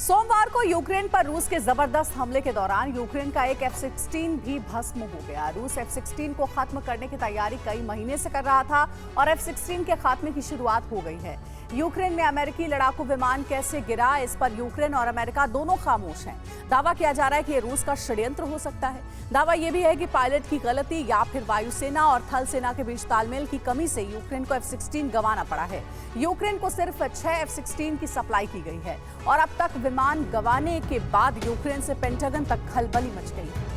सोमवार को यूक्रेन पर रूस के जबरदस्त हमले के दौरान यूक्रेन का एक F-16 भी भस्म हो गया। रूस F-16 को खत्म करने की तैयारी कई महीने से कर रहा था और F-16 के खात्मे की शुरुआत हो गई है। यूक्रेन में अमेरिकी लड़ाकू विमान कैसे गिरा, इस पर यूक्रेन और अमेरिका दोनों खामोश हैं। दावा किया जा रहा है कि ये रूस का षड्यंत्र हो सकता है। दावा यह भी है कि पायलट की गलती या फिर वायुसेना और थल सेना के बीच तालमेल की कमी से यूक्रेन को F-16 गंवाना पड़ा है। यूक्रेन को सिर्फ 6 F-16 की सप्लाई की गई है और अब तक विमान गंवाने के बाद यूक्रेन से पेंटागन तक खलबली मच गई है।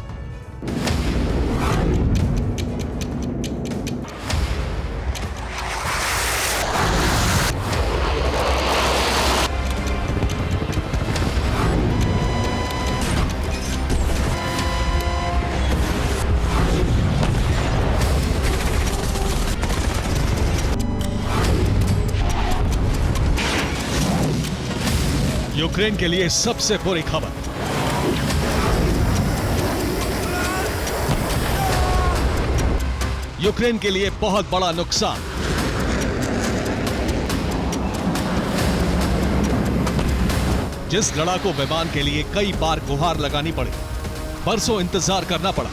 यूक्रेन के लिए सबसे बुरी खबर। यूक्रेन के लिए बहुत बड़ा नुकसान। जिस लड़ाकू विमान के लिए कई बार गुहार लगानी पड़ी, बरसों इंतजार करना पड़ा,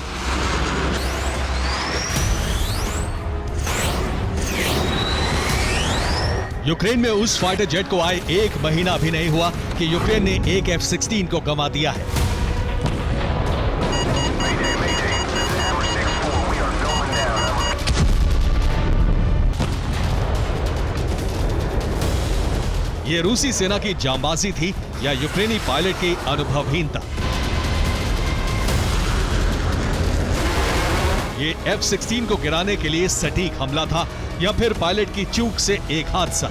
यूक्रेन में उस फाइटर जेट को आए 1 महीना भी नहीं हुआ कि यूक्रेन ने एक F-16 को गंवा दिया है। ये रूसी सेना की जांबाजी थी या यूक्रेनी पायलट की अनुभवहीनता? ये F-16 को गिराने के लिए सटीक हमला था या फिर पायलट की चूक से एक हादसा?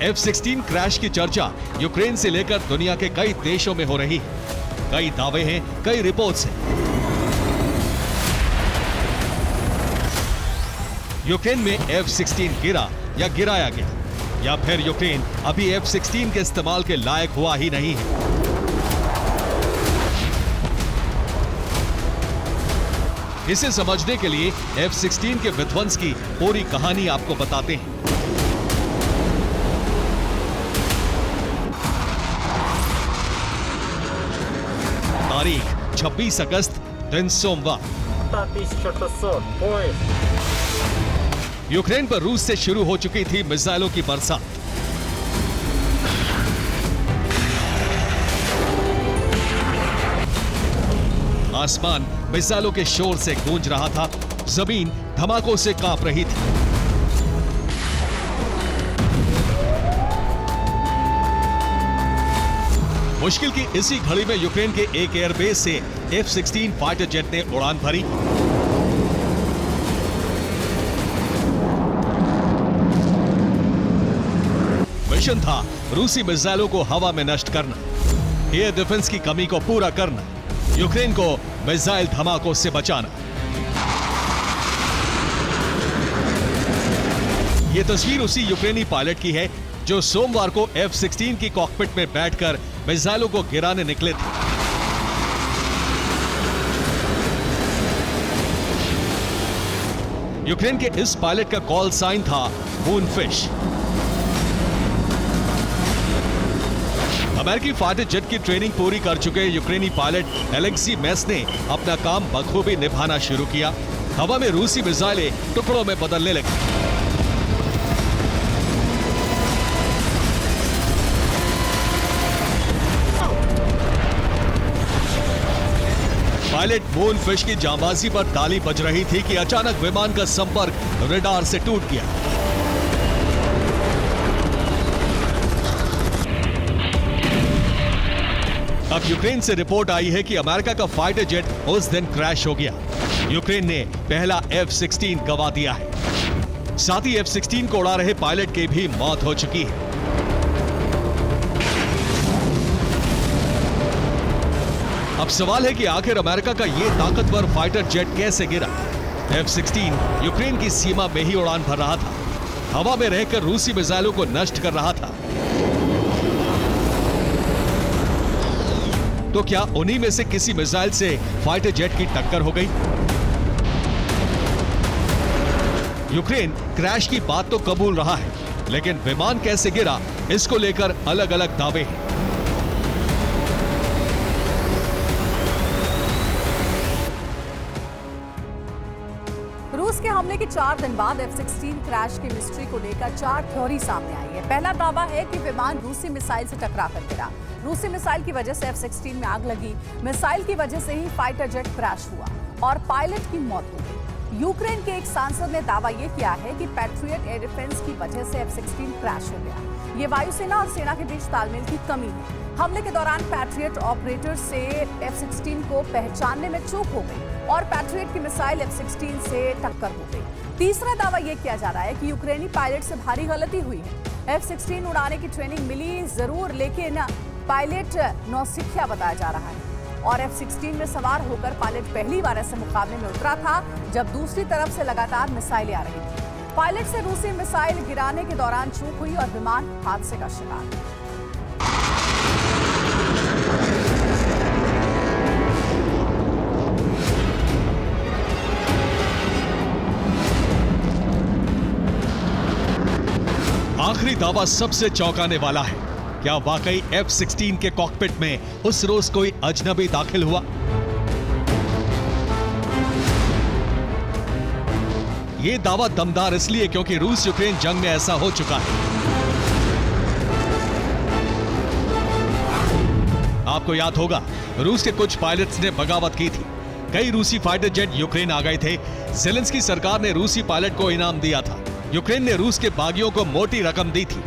F-16 क्रैश की चर्चा यूक्रेन से लेकर दुनिया के कई देशों में हो रही है। कई दावे हैं, कई रिपोर्ट्स हैं। यूक्रेन में F-16 गिरा या गिराया गया, या फिर यूक्रेन अभी F-16 के इस्तेमाल के लायक हुआ ही नहीं है। इसे समझने के लिए F-16 के विध्वंस की पूरी कहानी आपको बताते हैं। तारीख 26 अगस्त, दिन सोमवार। यूक्रेन पर रूस से शुरू हो चुकी थी मिसाइलों की बरसात। आसमान मिसाइलों के शोर से गूंज रहा था, जमीन धमाकों से कांप रही थी। मुश्किल की इसी घड़ी में यूक्रेन के एक एयरबेस से F-16 फाइटर जेट ने उड़ान भरी। मिशन था रूसी मिसाइलों को हवा में नष्ट करना, एयर डिफेंस की कमी को पूरा करना, यूक्रेन को मिसाइल धमाकों से बचाना। यह तस्वीर उसी यूक्रेनी पायलट की है जो सोमवार को F-16 की कॉकपिट में बैठकर मिसाइलों को गिराने निकले थे। यूक्रेन के इस पायलट का कॉल साइन था मूनफिश। अमेरिकी फाइटर जेट की ट्रेनिंग पूरी कर चुके यूक्रेनी पायलट एलेक्सी मेस ने अपना काम बखूबी निभाना शुरू किया। हवा में रूसी मिसाइलें टुकड़ों में बदलने लगी। पायलट मूनफिश की जांबाजी पर ताली बज रही थी कि अचानक विमान का संपर्क रडार से टूट गया। अब यूक्रेन से रिपोर्ट आई है कि अमेरिका का फाइटर जेट उस दिन क्रैश हो गया। यूक्रेन ने पहला F-16 गंवा दिया है। साथ ही F-16 को उड़ा रहे पायलट की भी मौत हो चुकी है। अब सवाल है कि आखिर अमेरिका का यह ताकतवर फाइटर जेट कैसे गिरा? F-16 यूक्रेन की सीमा में ही उड़ान भर रहा था, हवा में रहकर रूसी मिसाइलों को नष्ट कर रहा था। तो क्या उन्हीं में से किसी मिसाइल से फाइटर जेट की टक्कर हो गई? यूक्रेन क्रैश की बात तो कबूल रहा है, लेकिन विमान कैसे गिरा इसको लेकर अलग अलग दावे हैं। रूस के हमले के 4 दिन बाद F-16 क्रैश की मिस्ट्री को लेकर 4 थ्योरी सामने आई है। पहला दावा है कि विमान रूसी मिसाइल से टकराकर गिरा। रूसी मिसाइल की वजह से F-16 में आग लगी। मिसाइल की वजह से ही फाइटर जेट क्रैश हुआ और पायलट की मौत हो गई। यूक्रेन के एक सांसद ने दावा यह किया है कि पैट्रियट एयर डिफेंस की वजह से F-16 क्रैश हो गया। ये वायुसेना और सेना के बीच तालमेल की कमी है। हमले के दौरान पैट्रियट ऑपरेटर से F-16 को पहचानने में चूक हो गई और पैट्रियट की मिसाइल F-16 से टक्कर हो गई। तीसरा दावा यह किया जा रहा है कि यूक्रेनी पायलट से भारी गलती हुई है। F-16 उड़ाने की ट्रेनिंग मिली जरूर, लेकिन पायलट नौसिखिया बताया जा रहा है और F-16 में सवार होकर पायलट पहली बार ऐसे मुकाबले में उतरा था जब दूसरी तरफ से लगातार मिसाइलें आ रही थी। पायलट से रूसी मिसाइल गिराने के दौरान चूक हुई और विमान हादसे का शिकार। आखिरी दावा सबसे चौंकाने वाला है। क्या वाकई F-16 के कॉकपिट में उस रोज कोई अजनबी दाखिल हुआ? ये दावा दमदार इसलिए क्योंकि रूस यूक्रेन जंग में ऐसा हो चुका है। आपको याद होगा, रूस के कुछ पायलट्स ने बगावत की थी। कई रूसी फाइटर जेट यूक्रेन आ गए थे। ज़ेलेंस्की सरकार ने रूसी पायलट को इनाम दिया था। यूक्रेन ने रूस के बागियों को मोटी रकम दी थी।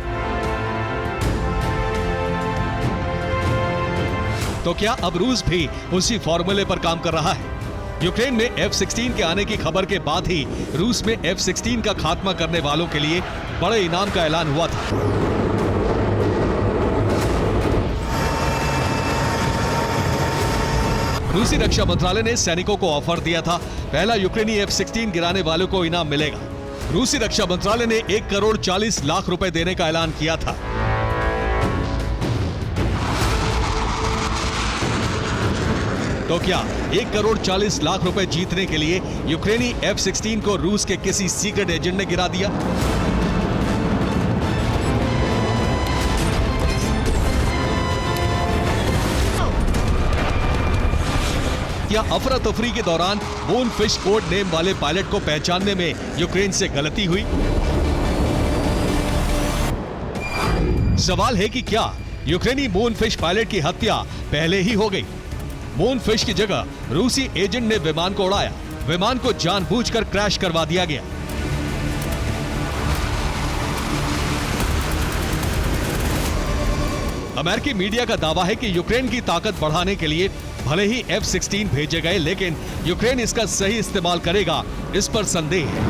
तो क्या अब रूस भी उसी फॉर्मूले पर काम कर रहा है? यूक्रेन में F-16 के आने की खबर के बाद ही रूस में F-16 का खात्मा करने वालों के लिए बड़े इनाम का ऐलान हुआ था। रूसी रक्षा मंत्रालय ने सैनिकों को ऑफर दिया था, पहला यूक्रेनी F-16 गिराने वालों को इनाम मिलेगा। रूसी रक्षा मंत्रालय ने 1 करोड़ 40 लाख रुपए देने का ऐलान किया था। तो क्या 1 करोड़ 40 लाख रुपए जीतने के लिए यूक्रेनी F-16 को रूस के किसी सीक्रेट एजेंट ने गिरा दिया? क्या अफरा तफरी के दौरान मूनफिश कोड नेम वाले पायलट को पहचानने में यूक्रेन से गलती हुई? सवाल है कि क्या यूक्रेनी मूनफिश पायलट की हत्या पहले ही हो गई? मूनफिश की जगह रूसी एजेंट ने विमान को उड़ाया। विमान को जानबूझकर क्रैश करवा दिया गया। अमेरिकी मीडिया का दावा है कि यूक्रेन की ताकत बढ़ाने के लिए भले ही F-16 भेजे गए, लेकिन यूक्रेन इसका सही इस्तेमाल करेगा, इस पर संदेह है।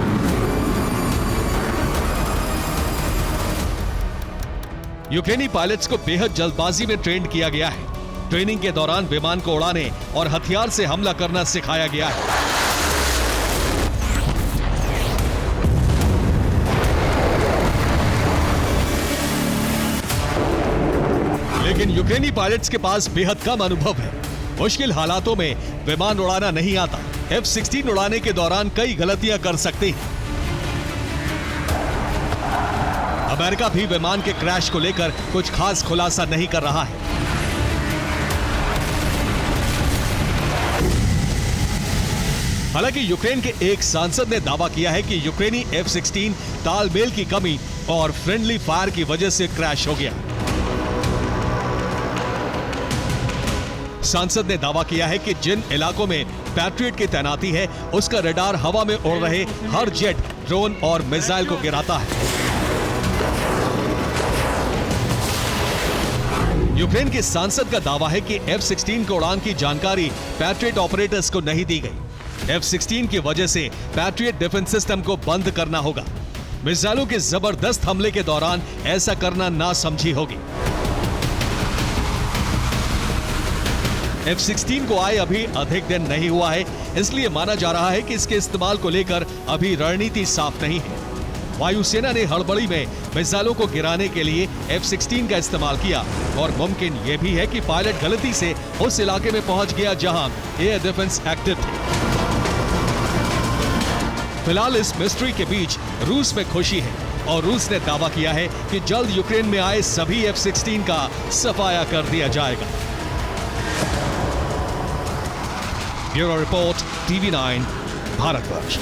यूक्रेनी पायलट्स को बेहद जल्दबाजी में ट्रेन किया गया है। ट्रेनिंग के दौरान विमान को उड़ाने और हथियार से हमला करना सिखाया गया है। लेकिन यूक्रेनी पायलट्स के पास बेहद कम अनुभव है। मुश्किल हालातों में विमान उड़ाना नहीं आता। F-16 उड़ाने के दौरान कई गलतियां कर सकते हैं। अमेरिका भी विमान के क्रैश को लेकर कुछ खास खुलासा नहीं कर रहा है। हालांकि यूक्रेन के एक सांसद ने दावा किया है कि यूक्रेनी F-16 तालमेल की कमी और फ्रेंडली फायर की वजह से क्रैश हो गया। सांसद ने दावा किया है कि जिन इलाकों में पैट्रियट की तैनाती है, उसका रडार हवा में उड़ रहे हर जेट, ड्रोन और मिसाइल को गिराता है। यूक्रेन के सांसद का दावा है कि F-16 को उड़ान की जानकारी पैट्रियट ऑपरेटर्स को नहीं दी गई। F-16 की वजह से पैट्रियट डिफेंस सिस्टम को बंद करना होगा। मिसाइलों के जबरदस्त हमले के दौरान ऐसा करना नासमझी होगी। F-16 को आए अभी अधिक दिन नहीं हुआ है, इसलिए माना जा रहा है कि इसके इस्तेमाल को लेकर अभी रणनीति साफ नहीं है। वायुसेना ने हड़बड़ी में मिसाइलों को गिराने के लिए F-16 का इस्तेमाल किया और मुमकिन यह भी है कि पायलट गलती से उस इलाके में पहुंच गया जहां एयर डिफेंस एक्टिव थे। फिलहाल इस मिस्ट्री के बीच रूस में खुशी है और रूस ने दावा किया है कि जल्द यूक्रेन में आए सभी F-16 का सफाया कर दिया जाएगा। Bureau report, TV9, Bharatvarsh.